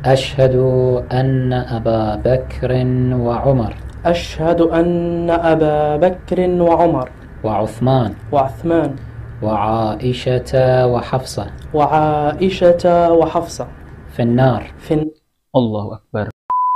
أشهد أن أبا بكر وعمر أشهد أن أبا بكر وعمر وعثمان وعثمان وعائشة وحفصة وعائشة وحفصة في النار. Allahu Akbar.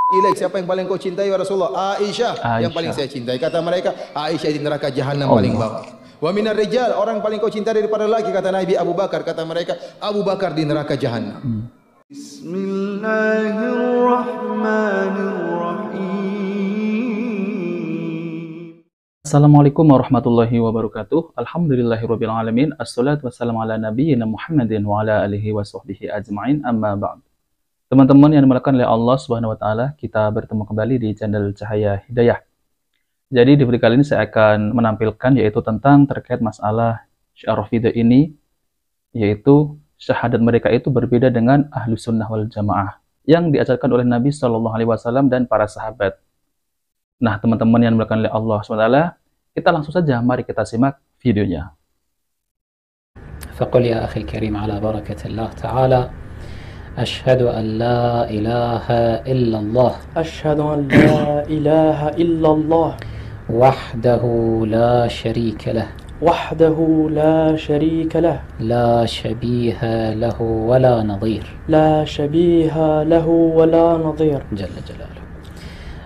Ilaik, siapa yang paling kau cintai ya Rasulullah? Aisyah yang paling saya cintai. Kata mereka, Aisyah di neraka jahanam paling bawah. Wa minar rijal, orang paling kau cintai daripada laki, kata Nabi Abu Bakar. Kata mereka, Abu Bakar di neraka jahanam. Bismillahirrahmanirrahim. Assalamualaikum warahmatullahi wabarakatuh. Alhamdulillahirabbil alamin. Assalatu wassalamu ala nabiyyina Muhammadin wa ala alihi wa sahbihi ajma'in. Amma ba'd. Teman-teman yang dimuliakan oleh Allah Subhanahu wa taala, kita bertemu kembali di channel Cahaya Hidayah. Jadi di video kali ini saya akan menampilkan yaitu tentang terkait masalah syiar video ini, yaitu syahadat mereka itu berbeda dengan ahlu sunnah wal jamaah yang diajarkan oleh Nabi Shallallahu Alaihi Wasallam dan para sahabat. Nah, teman-teman yang dimuliakan oleh Allah Subhanahu wa taala, kita langsung saja mari kita simak videonya. فقل يا أخي الكريم على بركة الله تعالى أشهد أن لا إله إلا الله أشهد أن لا إله إلا الله وحده لا شريك له وحده لا شريك له لا شبيه له ولا نظير لا شبيه له ولا نظير جل جلاله.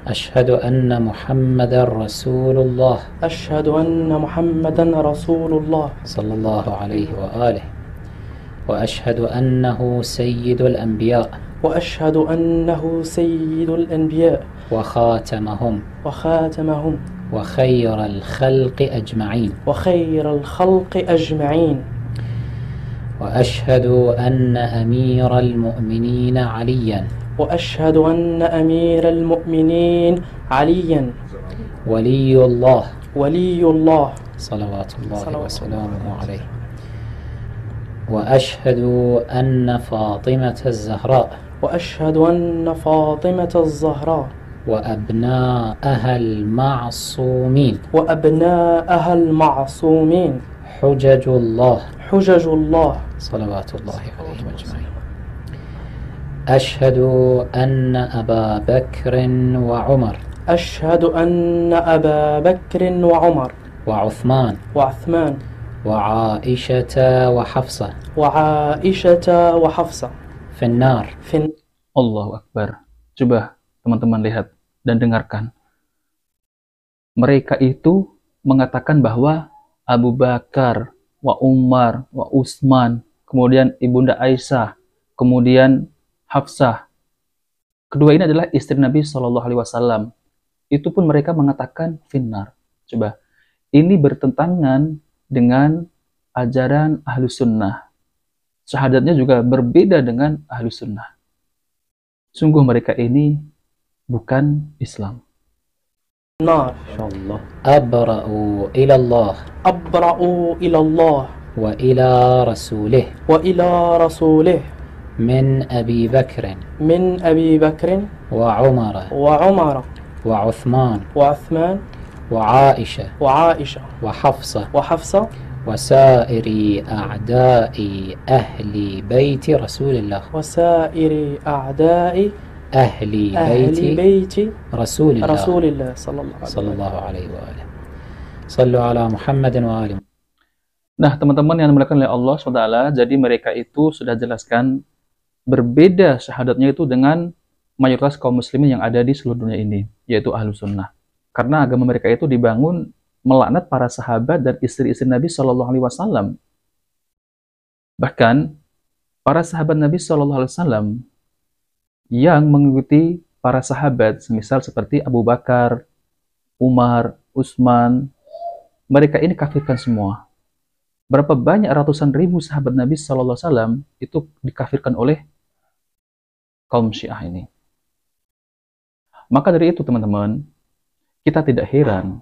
أشهد أن محمد رسول الله أشهد أن محمدا رسول الله صلى الله عليه وآله. وأشهد أنه سيد الأنبياء وأشهد أنه سيد الأنبياء وخاتمهم وخاتمهم وخير الخلق أجمعين. وخير الخلق أجمعين. وأشهد أن أمير المؤمنين عليا وأشهد أن أمير المؤمنين عليا ولي الله ولي الله صلوات الله وسلامه عليه. وأشهد أن فاطمة الزهراء وأشهد أن فاطمة الزهراء وأبناءها المعصومين وأبناءها المعصومين حجج الله حجج الله صلوات الله عليهم أجمعين. أشهد أن أبا بكر وعمر أشهد أن أبا بكر وعمر وعثمان وعثمان وعائشة وحفصة وعائشة وحفصة في النار. Allahu Akbar. Coba teman-teman lihat dan dengarkan. Mereka itu mengatakan bahwa Abu Bakar, wa Umar, wa Utsman, kemudian Ibunda Aisyah, kemudian Hafsah. Kedua ini adalah istri Nabi Shallallahu Alaihi Wasallam. Itu pun mereka mengatakan finnar. Coba, ini bertentangan dengan ajaran ahlu sunnah. Syahadatnya juga berbeda dengan ahlu sunnah. Sungguh mereka ini bukan Islam. النار. الله أبرأوا إلى الله أبرأوا إلى الله وإلى رسوله وإلى رسوله من أبي بكر من أبي بكر وعمر وعمر وعثمان وعثمان وعائشة وعائشة وحفصة وحفصة وسائر أعداء أهل بيت رسول الله وسائر أعداء أهل بيت رسول الله رسول الله صلى الله صلى الله عليه عليه وسلم. وآله. صلوا على محمد وآله. Nah, teman-teman yang dimuliakan oleh Allah SWT, jadi mereka itu sudah jelaskan berbeda syahadatnya itu dengan mayoritas kaum muslimin yang ada di seluruh dunia ini, yaitu ahlu sunnah. Karena agama mereka itu dibangun melaknat para sahabat dan istri-istri Nabi Shallallahu Alaihi Wasallam. Bahkan para sahabat Nabi Shallallahu Alaihi Wasallam yang mengikuti para sahabat, semisal seperti Abu Bakar, Umar, Utsman, mereka ini kafirkan semua. Berapa banyak ratusan ribu sahabat Nabi Shallallahu Alaihi Wasallam itu dikafirkan oleh kaum Syiah ini. Maka dari itu teman-teman, kita tidak heran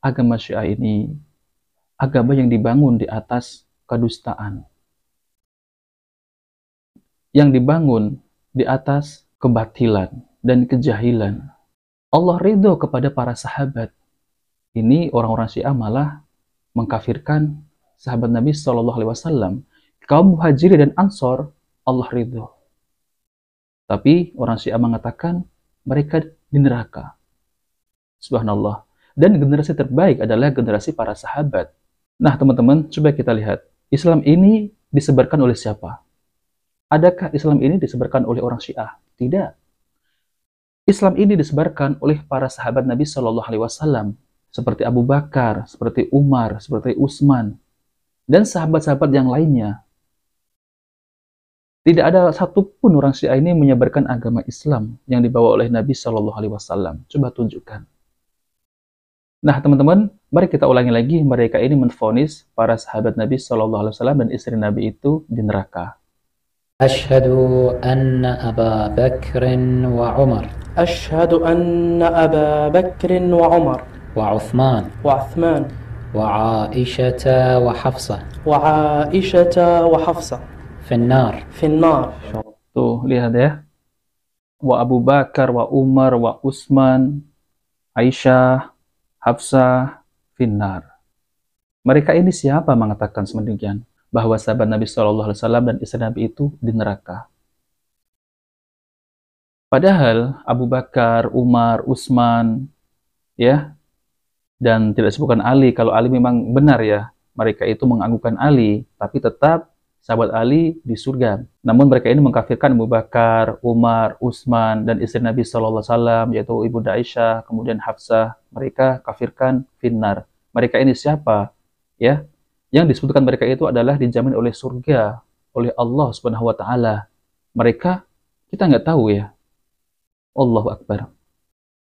agama Syiah ini agama yang dibangun di atas kedustaan, yang dibangun di atas kebatilan dan kejahilan. Allah ridho kepada para sahabat. Ini orang-orang Syiah malah mengkafirkan sahabat Nabi Shallallahu Alaihi Wasallam. Kaum Muhajirin dan Ansor Allah ridho. Tapi orang Syiah mengatakan mereka di neraka. Subhanallah. Dan generasi terbaik adalah generasi para sahabat. Nah teman-teman, coba kita lihat. Islam ini disebarkan oleh siapa? Adakah Islam ini disebarkan oleh orang Syiah? Tidak. Islam ini disebarkan oleh para sahabat Nabi Shallallahu Alaihi Wasallam, seperti Abu Bakar, seperti Umar, seperti Utsman, dan sahabat-sahabat yang lainnya. Tidak ada satupun orang Syiah ini menyebarkan agama Islam yang dibawa oleh Nabi Shallallahu Alaihi Wasallam. Coba tunjukkan. Nah, teman-teman, mari kita ulangi lagi. Mereka ini menvonis para sahabat Nabi Shallallahu Alaihi Wasallam dan istri Nabi itu di neraka. Ashhadu anna Aba Bakr wa Umar. أشهد أن أبا بكر وعمر وعثمان وعثمان وعائشة وحفصة وعائشة وحفصة في النار. Tuh, lihat ya. Wa Abu Bakar, wa Umar, wa Utsman, Aisyah, Hafsah, finnar. Mereka ini siapa mengatakan semedemikian? Bahwa sahabat Nabi Shallallahu Alaihi Wasallam dan istri Nabi itu di neraka. Padahal Abu Bakar, Umar, Utsman, ya, dan tidak disebutkan Ali. Kalau Ali memang benar ya, mereka itu menganggukkan Ali, tapi tetap sahabat Ali di surga. Namun mereka ini mengkafirkan Abu Bakar, Umar, Utsman, dan istri Nabi Shallallahu Alaihi Wasallam, yaitu Ibunda Aisyah, kemudian Hafsah. Mereka kafirkan finnar. Mereka ini siapa? Ya, yang disebutkan mereka itu adalah dijamin oleh surga, oleh Allah Subhanahu Wa Taala. Mereka kita nggak tahu ya. Allahu Akbar.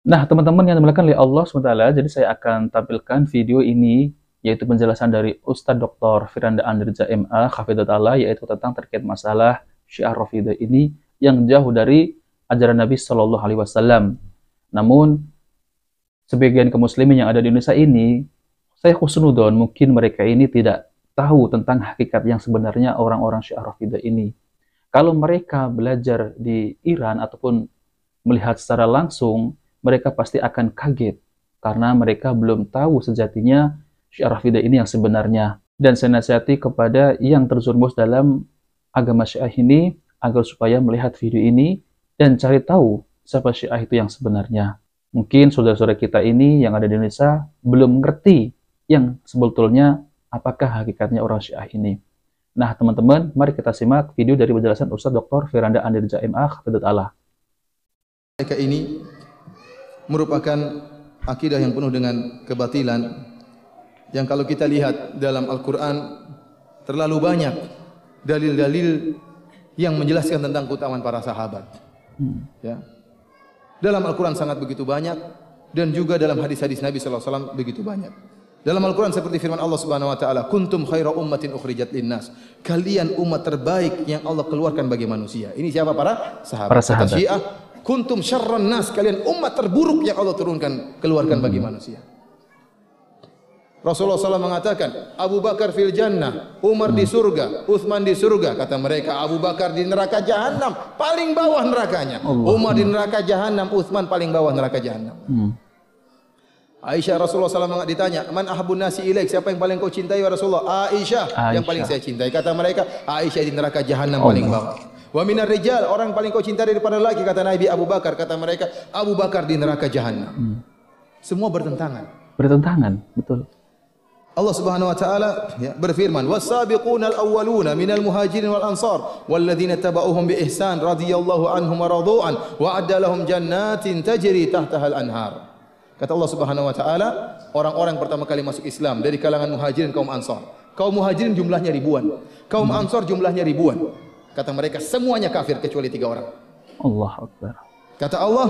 Nah, teman-teman yang dimuliakan oleh Allah SWT, jadi saya akan tampilkan video ini, yaitu penjelasan dari Ustadz Dr. Firanda Andirja MA, Hafidhahullah, yaitu tentang terkait masalah Syiah Rafidah ini yang jauh dari ajaran Nabi Shallallahu Alaihi Wasallam. Namun, sebagian kaum muslimin yang ada di Indonesia ini, saya husnudon, mungkin mereka ini tidak tahu tentang hakikat yang sebenarnya orang-orang Syiah Rafidah ini. Kalau mereka belajar di Iran ataupun melihat secara langsung, mereka pasti akan kaget karena mereka belum tahu sejatinya Syiah Rafidah ini yang sebenarnya. Dan saya nasihati kepada yang terjerumus dalam agama Syiah ini agar supaya melihat video ini dan cari tahu siapa Syiah itu yang sebenarnya. Mungkin saudara-saudara kita ini yang ada di Indonesia belum mengerti yang sebetulnya apakah hakikatnya orang Syiah ini. Nah, teman-teman, mari kita simak video dari penjelasan Ustadz Dr. Firanda Andirja MA, Hafidhahullah. Mereka ini merupakan akidah yang penuh dengan kebatilan yang kalau kita lihat dalam Al-Quran terlalu banyak dalil-dalil yang menjelaskan tentang keutamaan para sahabat. Ya. Dalam Al-Quran sangat begitu banyak dan juga dalam hadis-hadis Nabi SAW begitu banyak. Dalam Al-Quran seperti firman Allah Subhanahu Wa Taala, kuntum khaira ummatin ukhrijat linnas. Kalian umat terbaik yang Allah keluarkan bagi manusia. Ini siapa? Para sahabat. Para sahabat. Kata Syiah, kuntum syarran nas, kalian umat terburuk yang Allah keluarkan bagi manusia. Rasulullah SAW mengatakan, Abu Bakar fil jannah, Umar di surga, Utsman di surga. Kata mereka, Abu Bakar di neraka jahanam, paling bawah nerakanya. Umar di neraka jahanam, Utsman paling bawah neraka jahanam. Aisyah, Rasulullah SAW ditanya, man ahabun nasi ilaik, siapa yang paling kau cintai ya Rasulullah? Aisyah, yang paling saya cintai. Kata mereka, Aisyah di neraka jahanam paling bawah. Wa minar rijal, orang paling kau cintai daripada laki, kata Nabi Abu Bakar. Kata mereka, Abu Bakar di neraka jahanam. Semua bertentangan. Bertentangan, betul. Allah Subhanahu wa taala berfirman, "Was-sabiqunal awwaluna minal muhajirin wal ansar walladzina tabauhum bi ihsan radhiyallahu anhum wa radu'an wa adda lahum jannatin tajri tahtaha al-anhar." Kata Allah Subhanahu wa taala, orang-orang pertama kali masuk Islam dari kalangan muhajirin kaum ansar. Kaum muhajirin jumlahnya ribuan, kaum ansar jumlahnya ribuan. Kata mereka semuanya kafir kecuali 3 orang. Allahu Akbar. Kata Allah,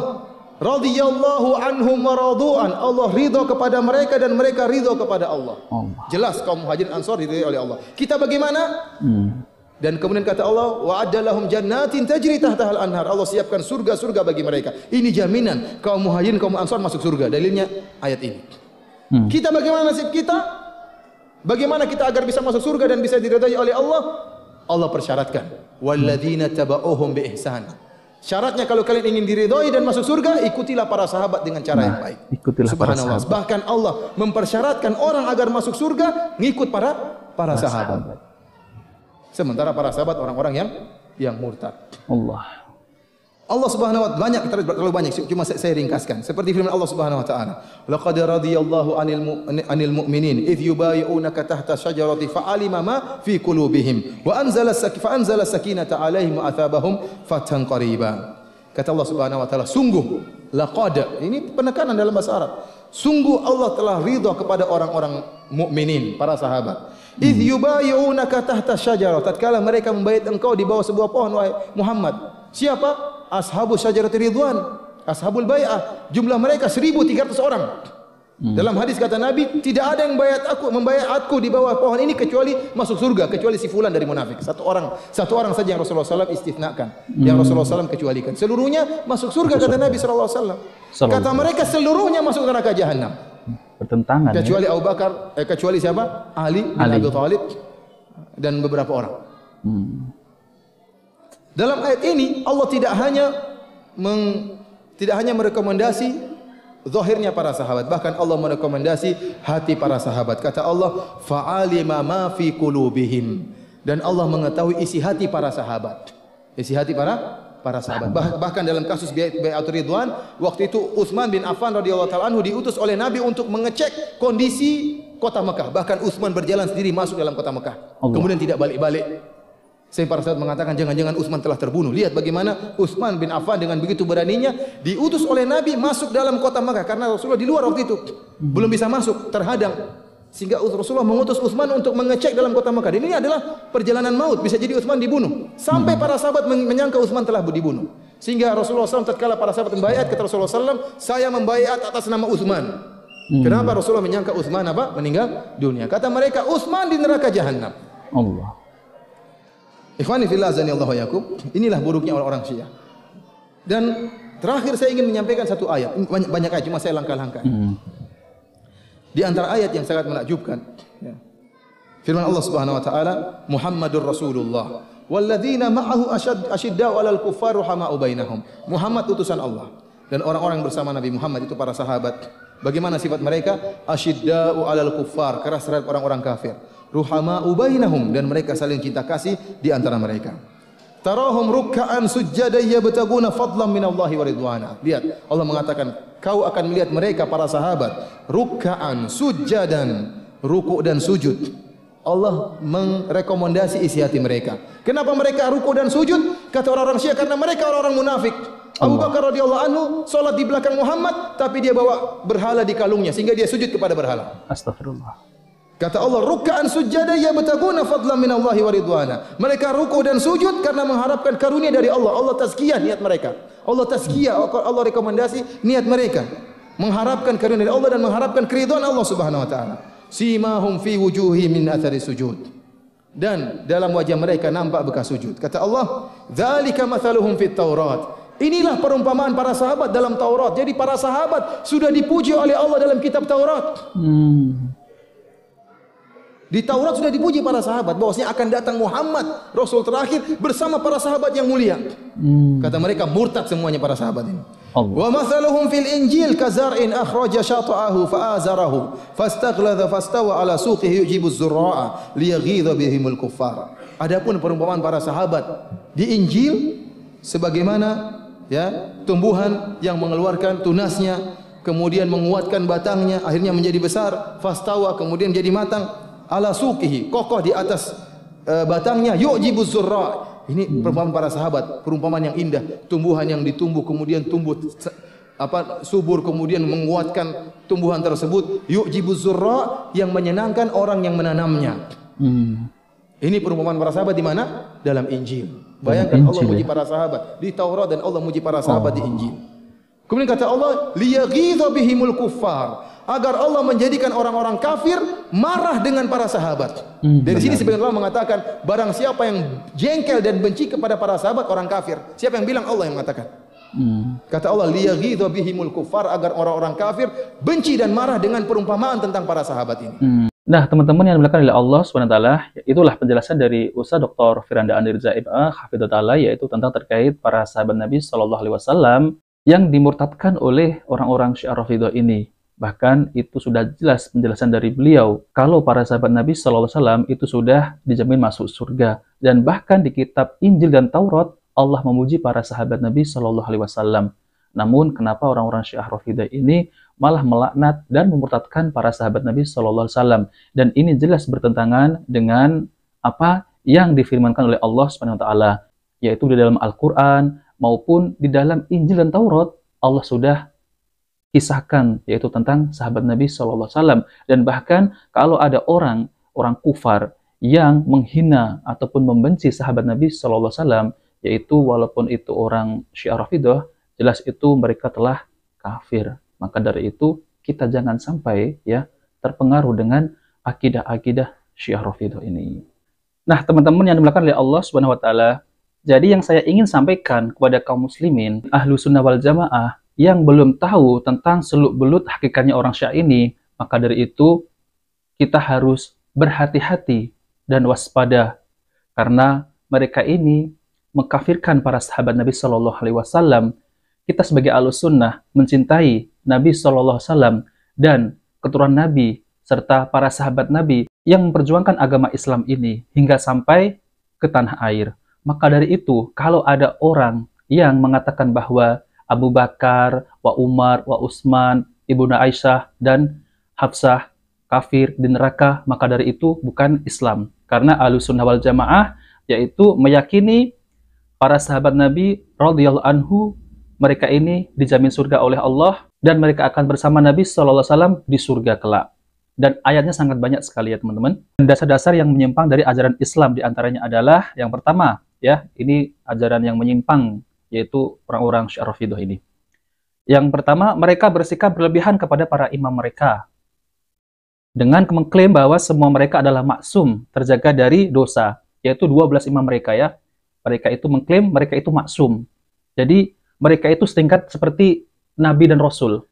radhiyallahu anhum wa radu'an. Allah ridha kepada mereka dan mereka ridha kepada Allah. Jelas kaum muhajirin ansar diridhai oleh Allah. Kita bagaimana? Dan kemudian kata Allah, wa'adda lahum jannatin tajri tahtaha al-anhar. Allah siapkan surga-surga bagi mereka. Ini jaminan kaum muhajirin kaum ansar masuk surga. Dalilnya ayat ini. Kita bagaimana nasib kita? Bagaimana kita agar bisa masuk surga dan bisa diridhai oleh Allah? Allah persyaratkan, walladzina tabauhum bi ihsan. Syaratnya kalau kalian ingin diridhai dan masuk surga, ikutilah para sahabat dengan cara yang baik. Ikutilah Subhanallah. Bahkan Allah mempersyaratkan orang agar masuk surga ngikut para sahabat. Sementara para sahabat orang-orang yang murtad. Allah Subhanahu wa taala banyak, terlalu banyak, cuma saya ringkaskan. Seperti firman Allah Subhanahu wa taala, "Laqad radiyallahu 'anil mu'minin idh yubayyi'unaka tahta syajarati fa'alima ma fi qulubihim wa anzala sakinata 'alaihim wa athabahum fathan qariba." Kata Allah Subhanahu wa taala, sungguh, laqad, ini penekanan dalam bahasa Arab. Sungguh Allah telah ridha kepada orang-orang mukminin, para sahabat. Idh yubayyi'unaka tahta syajarah, tatkala mereka membaiat engkau di bawah sebuah pohon, wahai Muhammad. Siapa? Ashabus syajaratir ridwan, ashabul bai'ah. Jumlah mereka 1.300 orang. Dalam hadis kata Nabi, tidak ada yang membayatku di bawah pohon ini kecuali masuk surga, kecuali si fulan dari munafik. Satu orang saja yang Rasulullah SAW istifnakan, yang Rasulullah SAW kecualikan. Seluruhnya masuk surga kata Nabi SAW. Kata mereka seluruhnya masuk neraka jahanam. Bertentangan. Kecuali Abu Bakar, kecuali siapa? Ali bin Abi Thalib dan beberapa orang. Dalam ayat ini Allah tidak hanya merekomendasi zahirnya para sahabat, bahkan Allah merekomendasi hati para sahabat. Kata Allah, fa'alima ma fi qulubihim, dan Allah mengetahui isi hati para sahabat. Isi hati para sahabat. Bahkan dalam kasus Bai'atul Ridwan, waktu itu Utsman bin Affan radhiyallahu taala anhu diutus oleh Nabi untuk mengecek kondisi kota Mekah. Bahkan Utsman berjalan sendiri masuk dalam kota Mekah. Kemudian tidak balik-balik. Saya para sahabat mengatakan jangan-jangan Utsman telah terbunuh. Lihat bagaimana Utsman bin Affan dengan begitu beraninya diutus oleh Nabi masuk dalam kota Makkah, karena Rasulullah di luar waktu itu belum bisa masuk, terhadang. Sehingga Rasulullah mengutus Utsman untuk mengecek dalam kota Makkah. Dan ini adalah perjalanan maut, bisa jadi Utsman dibunuh. Sampai para sahabat menyangka Utsman telah dibunuh. Sehingga Rasulullah SAW tatkala para sahabat membaiat, kata Rasulullah SAW, saya membaiat atas nama Utsman. Kenapa Rasulullah menyangka Utsman meninggal dunia? Kata mereka, Utsman di neraka jahanam. Allah. Ikhwani fillah azanillahu wa yakum. Inilah buruknya orang-orang Syiah. Dan terakhir saya ingin menyampaikan satu ayat. Banyak ayat, cuma saya langkah-langkah. Di antara ayat yang sangat menakjubkan, ya. Firman Allah Subhanahu wa taala, Muhammadur Rasulullah walladzina ma'ahu asyidda'u 'alal kuffari rahama'u bainahum. Muhammad utusan Allah, dan orang-orang bersama Nabi Muhammad itu para sahabat. Bagaimana sifat mereka? Asyidda'u 'alal kuffar, keras terhadap orang-orang kafir. Ruhama'u bainahum, dan mereka saling cinta kasih di antara mereka. Tarahum ruk'an sujjadan yabtaguna fadlan minallahi wa ridwana. Lihat, Allah mengatakan, kau akan melihat mereka para sahabat ruk'an sujjadan, ruku' dan sujud. Allah merekomendasi isi hati mereka. Kenapa mereka ruku' dan sujud? Kata orang-orang Syiah, karena mereka orang-orang munafik. Abu Bakar radhiyallahu anhu salat di belakang Muhammad, tapi dia bawa berhala di kalungnya sehingga dia sujud kepada berhala. Astagfirullah. Kata Allah, ruk'an sujjada yabtaguna fadlan minallahi wa ridwana. Mereka ruku' dan sujud karena mengharapkan karunia dari Allah. Allah tazkiyah niat mereka. Allah tazkiyah, Allah rekomendasi niat mereka. Mengharapkan karunia dari Allah dan mengharapkan keridhaan Allah Subhanahu wa taala. Simahum fi wujuhi min athari sujud. Dan dalam wajah mereka nampak bekas sujud. Kata Allah, dzalika mathaluhum fit Taurat. Inilah perumpamaan para sahabat dalam Taurat. Jadi para sahabat sudah dipuji oleh Allah dalam kitab Taurat. Di Taurat sudah dipuji para sahabat bahwasanya akan datang Muhammad, Rasul terakhir bersama para sahabat yang mulia. Kata mereka murtad semuanya para sahabat ini. Wa mathaluhum fil Injil kazar'in akhraja shata'ahu fa'azarahu fastaghladha fastawa ala suqihi yujibu az-zurra'a liyaghidha bihimul kuffar. Adapun perumpamaan para sahabat di Injil sebagaimana ya tumbuhan yang mengeluarkan tunasnya, kemudian menguatkan batangnya, akhirnya menjadi besar, fastawa kemudian jadi matang. Ala suqihi, kokoh di atas batangnya, yu'jibuz zurra. Ini perumpamaan para sahabat, perumpamaan yang indah, tumbuhan yang ditumbuh kemudian tumbuh subur, kemudian menguatkan tumbuhan tersebut, yu'jibuz zurra, yang menyenangkan orang yang menanamnya. Ini perumpamaan para sahabat di mana? Dalam Injil. Bayangkan Allah muji para sahabat di Taurat dan Allah muji para sahabat di Injil. Kemudian kata Allah, liyaghidha bihimul kuffar, agar Allah menjadikan orang-orang kafir marah dengan para sahabat. Dari sini sebagian ulama mengatakan, barang siapa yang jengkel dan benci kepada para sahabat, orang kafir. Siapa yang bilang? Allah yang mengatakan. Kata Allah, liyaghidha bihimul kuffar, agar orang-orang kafir benci dan marah dengan perumpamaan tentang para sahabat ini. Nah, teman-teman yang dimuliakan oleh Allah SWT, itulah penjelasan dari Ustaz Dr. Firanda Anir Zaib Hafidhullah Ta'ala, yaitu tentang terkait para sahabat Nabi SAW yang dimurtadkan oleh orang-orang Syiah Rafidhah ini. Bahkan itu sudah jelas penjelasan dari beliau kalau para sahabat Nabi SAW itu sudah dijamin masuk surga. Dan bahkan di kitab Injil dan Taurat Allah memuji para sahabat Nabi Shallallahu Alaihi Wasallam. Namun kenapa orang-orang Syiah Rafidah ini malah melaknat dan memurtadkan para sahabat Nabi Shallallahu Alaihi Wasallam? Dan ini jelas bertentangan dengan apa yang difirmankan oleh Allah Subhanahu Wa Taala, yaitu di dalam Al-Quran maupun di dalam Injil dan Taurat. Allah sudah kisahkan yaitu tentang sahabat Nabi Shallallahu Alaihi Wasallam. Dan bahkan kalau ada orang kufar yang menghina ataupun membenci sahabat Nabi Shallallahu Alaihi Wasallam, yaitu walaupun itu orang Syiah Rafidah, jelas itu mereka telah kafir. Maka dari itu kita jangan sampai ya terpengaruh dengan akidah-akidah Syiah Rafidah ini. Nah, teman-teman yang dimuliakan oleh Allah Subhanahu Wa Taala, jadi yang saya ingin sampaikan kepada kaum muslimin ahlu sunnah wal jamaah yang belum tahu tentang seluk-belut hakikatnya orang Syiah ini, maka dari itu kita harus berhati-hati dan waspada karena mereka ini mengkafirkan para sahabat Nabi Shallallahu Alaihi Wasallam. Kita sebagai ahlus sunnah mencintai Nabi Shallallahu Alaihi Wasallam dan keturunan Nabi serta para sahabat Nabi yang memperjuangkan agama Islam ini hingga sampai ke tanah air. Maka dari itu, kalau ada orang yang mengatakan bahwa Abu Bakar, wa Umar, wa Utsman, Ibunda Aisyah dan Hafsah kafir di neraka, maka dari itu bukan Islam. Karena ahlus sunnah wal jamaah yaitu meyakini para sahabat Nabi radhiyallahu anhu, mereka ini dijamin surga oleh Allah dan mereka akan bersama Nabi Shallallahu Alaihi Wasallam di surga kelak. Dan ayatnya sangat banyak sekali ya teman-teman. Dasar-dasar yang menyimpang dari ajaran Islam diantaranya adalah yang pertama ya, ini ajaran yang menyimpang yaitu orang-orang Syiah Rafidah ini. Yang pertama, mereka bersikap berlebihan kepada para imam mereka dengan mengklaim bahwa semua mereka adalah maksum, terjaga dari dosa, yaitu 12 imam mereka ya. Mereka itu mengklaim mereka itu maksum. Jadi mereka itu setingkat seperti Nabi dan Rasul.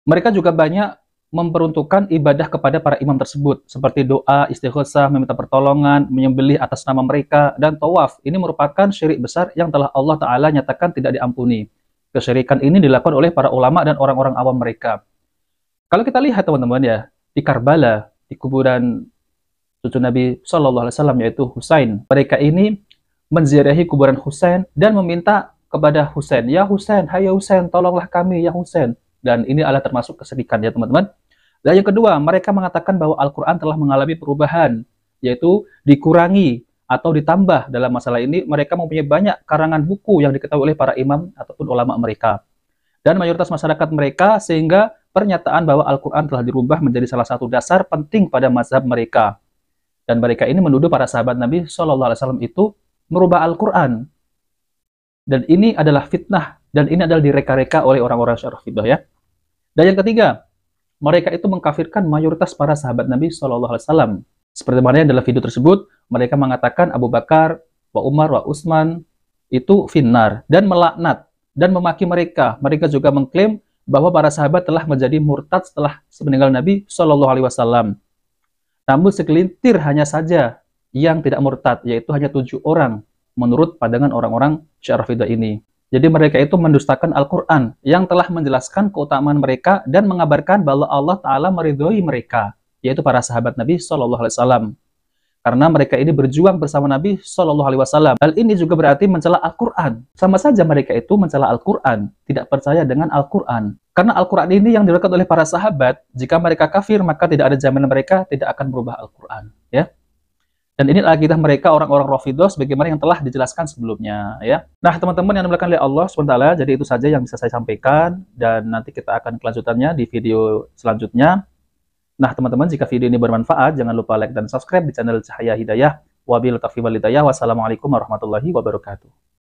Mereka juga banyak memperuntukkan ibadah kepada para imam tersebut, seperti doa, istighosah, meminta pertolongan, menyembelih atas nama mereka, dan tawaf. Ini merupakan syirik besar yang telah Allah Ta'ala nyatakan tidak diampuni. Kesyirikan ini dilakukan oleh para ulama dan orang-orang awam mereka. Kalau kita lihat teman-teman ya, di Karbala, di kuburan cucu Nabi Shallallahu Alaihi Wasallam yaitu Husain. Mereka ini menziarahi kuburan Husain dan meminta kepada Husain, ya Husain, hai Husain, tolonglah kami ya Husain. Dan ini adalah termasuk kesyirikan ya teman-teman. Dan yang kedua, mereka mengatakan bahwa Al-Quran telah mengalami perubahan, yaitu dikurangi atau ditambah. Dalam masalah ini mereka mempunyai banyak karangan buku yang diketahui oleh para imam ataupun ulama mereka dan mayoritas masyarakat mereka, sehingga pernyataan bahwa Al-Quran telah dirubah menjadi salah satu dasar penting pada mazhab mereka. Dan mereka ini menuduh para sahabat Nabi Shallallahu Alaihi Wasallam itu merubah Al-Quran. Dan ini adalah fitnah, dan ini adalah direka-reka oleh orang-orang Syiah Rafidah ya. Dan yang ketiga, mereka itu mengkafirkan mayoritas para sahabat Nabi Shallallahu Alaihi Wasallam. Seperti mana yang dalam video tersebut, mereka mengatakan Abu Bakar, wa Umar, wa Utsman itu finnar, dan melaknat dan memaki mereka. Mereka juga mengklaim bahwa para sahabat telah menjadi murtad setelah meninggal Nabi Shallallahu Alaihi Wasallam. Namun segelintir hanya saja yang tidak murtad, yaitu hanya 7 orang menurut pandangan orang-orang Syiah Rafidah ini. Jadi mereka itu mendustakan Al-Quran yang telah menjelaskan keutamaan mereka dan mengabarkan bahwa Allah Ta'ala meridhoi mereka, yaitu para sahabat Nabi Shallallahu Alaihi Wasallam. Karena mereka ini berjuang bersama Nabi Shallallahu Alaihi Wasallam. Hal ini juga berarti mencela Al-Quran. Sama saja mereka itu mencela Al-Quran, tidak percaya dengan Al-Quran. Karena Al-Quran ini yang diriwayatkan oleh para sahabat, jika mereka kafir maka tidak ada jaminan mereka tidak akan berubah Al-Quran. Ya. Dan ini akidah mereka orang-orang Rafidah sebagaimana yang telah dijelaskan sebelumnya. Ya. Nah teman-teman yang dimuliakan oleh Allah SWT, jadi itu saja yang bisa saya sampaikan. Dan nanti kita akan kelanjutannya di video selanjutnya. Nah teman-teman, jika video ini bermanfaat, jangan lupa like dan subscribe di channel Cahaya Hidayah. Wabillahi taufiq wal hidayah. Wassalamualaikum warahmatullahi wabarakatuh.